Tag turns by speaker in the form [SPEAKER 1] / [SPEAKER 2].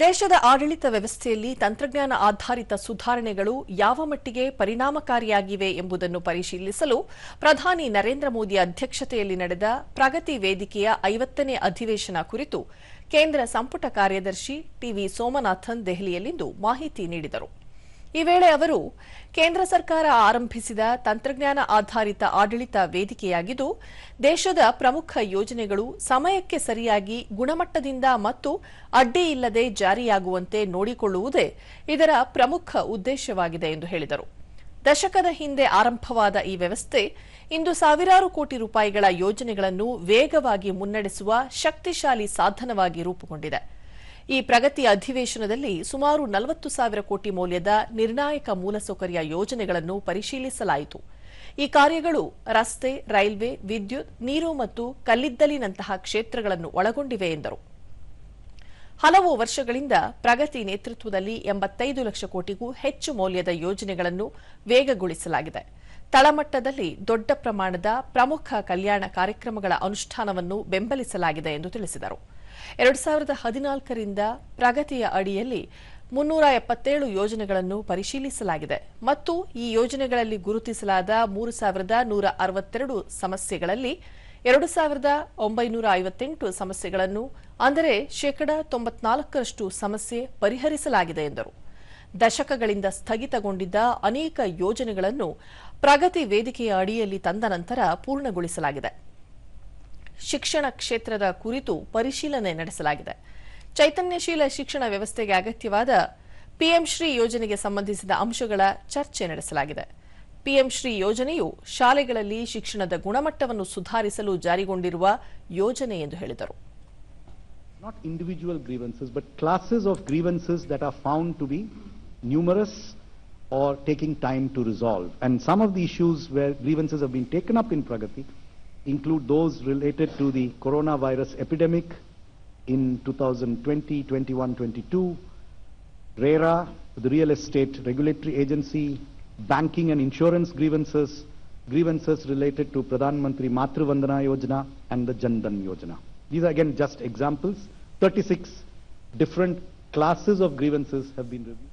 [SPEAKER 1] ದೇಶದ ಆಡಳಿತ ವ್ಯವಸ್ಥೆಯಲ್ಲಿ ತಂತ್ರಜ್ಞಾನ ಆಧಾರಿತ ಸುಧಾರಣೆಗಳು ಯಾವ ಮಟ್ಟಿಗೆ ಪರಿಣಾಮಕಾರಿಯಾಗಿವೆ ಎಂಬುದನ್ನು ಪರಿಶೀಲಿಸಲು ಪ್ರಧಾನಿ ನರೇಂದ್ರ ಮೋದಿ ಅಧ್ಯಕ್ಷತೆಯಲ್ಲಿ ನಡೆದ ಪ್ರಗತಿ ವೇದಿಕೆಯ 50ನೇ ಅಧಿವೇಶನ ಕುರಿತು ಕೇಂದ್ರ ಸಂಪುಟ ಕಾರ್ಯದರ್ಶಿ ಟಿವಿ ಸೋಮನಾಥನ್ ದೆಹಲಿಯಲ್ಲಿಂದು ಮಾಹಿತಿ ನೀಡಿದರು. ಈ ವೇಳೆ ಅವರು ಕೇಂದ್ರ ಸರ್ಕಾರ ಆರಂಭಿಸಿದ ತಂತ್ರಜ್ಞಾನ ಆಧಾರಿತ ಆಡಳಿತ ವೇದಿಕೆಯಾಗಿದ್ದು, ದೇಶದ ಪ್ರಮುಖ ಯೋಜನೆಗಳು ಸಮಯಕ್ಕೆ ಸರಿಯಾಗಿ ಗುಣಮಟ್ಟದಿಂದ ಮತ್ತು ಅಡ್ಡಿಯಿಲ್ಲದೆ ಜಾರಿಯಾಗುವಂತೆ ನೋಡಿಕೊಳ್ಳುವುದೇ ಇದರ ಪ್ರಮುಖ ಉದ್ದೇಶವಾಗಿದೆ ಎಂದು ಹೇಳಿದರು. ದಶಕದ ಹಿಂದೆ ಆರಂಭವಾದ ಈ ವ್ಯವಸ್ಥೆ ಇಂದು ಸಾವಿರಾರು ಕೋಟಿ ರೂಪಾಯಿಗಳ ಯೋಜನೆಗಳನ್ನು ವೇಗವಾಗಿ ಮುನ್ನಡೆಸುವ ಶಕ್ತಿಶಾಲಿ ಸಾಧನವಾಗಿ ರೂಪುಗೊಂಡಿದೆ. ಈ ಪ್ರಗತಿ ಅಧಿವೇಶನದಲ್ಲಿ ಸುಮಾರು 40,000 ಕೋಟಿ ಮೌಲ್ಯದ ನಿರ್ಣಾಯಕ ಮೂಲಸೌಕರ್ಯ ಯೋಜನೆಗಳನ್ನು ಪರಿಶೀಲಿಸಲಾಯಿತು. ಈ ಕಾರ್ಯಗಳು ರಸ್ತೆ, ರೈಲ್ವೆ, ವಿದ್ಯುತ್, ನೀರು ಮತ್ತು ಕಲ್ಲಿದ್ದಲಿನಂತಹ ಕ್ಷೇತ್ರಗಳನ್ನು ಒಳಗೊಂಡಿವೆ ಎಂದರು. ಹಲವು ವರ್ಷಗಳಿಂದ ಪ್ರಗತಿ ನೇತೃತ್ವದಲ್ಲಿ 85 ಲಕ್ಷ ಕೋಟಿಗೂ ಹೆಚ್ಚು ಮೌಲ್ಯದ ಯೋಜನೆಗಳನ್ನು ವೇಗಗೊಳಿಸಲಾಗಿದೆ. ತಳಮಟ್ಟದಲ್ಲಿ ದೊಡ್ಡ ಪ್ರಮಾಣದ ಪ್ರಮುಖ ಕಲ್ಯಾಣ ಕಾರ್ಯಕ್ರಮಗಳ ಅನುಷ್ಠಾನವನ್ನು ಬೆಂಬಲಿಸಲಾಗಿದೆ ಎಂದು ತಿಳಿಸಿದರು. 2014ರಿಂದ ಪ್ರಗತಿಯ ಅಡಿಯಲ್ಲಿ 377 ಯೋಜನೆಗಳನ್ನು ಪರಿಶೀಲಿಸಲಾಗಿದೆ ಮತ್ತು ಈ ಯೋಜನೆಗಳಲ್ಲಿ ಗುರುತಿಸಲಾದ 3,162 ಸಮಸ್ಯೆಗಳಲ್ಲಿ 2,958 ಸಮಸ್ಯೆಗಳನ್ನು, ಅಂದರೆ 94% ಸಮಸ್ಯೆ ಪರಿಹರಿಸಲಾಗಿದೆ ಎಂದರು. ದಶಕಗಳಿಂದ ಸ್ಥಗಿತಗೊಂಡಿದ್ದ ಅನೇಕ ಯೋಜನೆಗಳನ್ನು ಪ್ರಗತಿ ವೇದಿಕೆಯ ಅಡಿಯಲ್ಲಿ ತಂದ ನಂತರ ಪೂರ್ಣಗೊಳಿಸಲಾಗಿದೆ. ಶಿಕ್ಷಣ ಕ್ಷೇತ್ರದ ಕುರಿತು ಪರಿಶೀಲನೆ ನಡೆಸಲಾಗಿದೆ. ಚೈತನ್ಯಶೀಲ ಶಿಕ್ಷಣ ವ್ಯವಸ್ಥೆಗೆ ಅಗತ್ಯವಾದ ಪಿಎಂ ಶ್ರೀ ಯೋಜನೆಗೆ ಸಂಬಂಧಿಸಿದ ಅಂಶಗಳ ಚರ್ಚೆ ನಡೆಸಲಾಗಿದೆ. ಪಿಎಂ ಶ್ರೀ ಯೋಜನೆಯು ಶಾಲೆಗಳಲ್ಲಿ ಶಿಕ್ಷಣದ ಗುಣಮಟ್ಟವನ್ನು ಸುಧಾರಿಸಲು ಜಾರಿಗೊಂಡಿರುವ ಯೋಜನೆ ಎಂದು ಹೇಳಿದರು.
[SPEAKER 2] Not individual grievances, but classes of grievances that are found to be numerous or taking time to resolve. And some of the issues where grievances have been taken up in Pragati include those related to the coronavirus epidemic in 2020, 21, 22, RERA, the Real Estate Regulatory Agency, banking and insurance grievances, grievances related to Pradhan Mantri Matru Vandana Yojana and the Jan Dhan Yojana. These are again just examples. 36 different classes of grievances have been reviewed.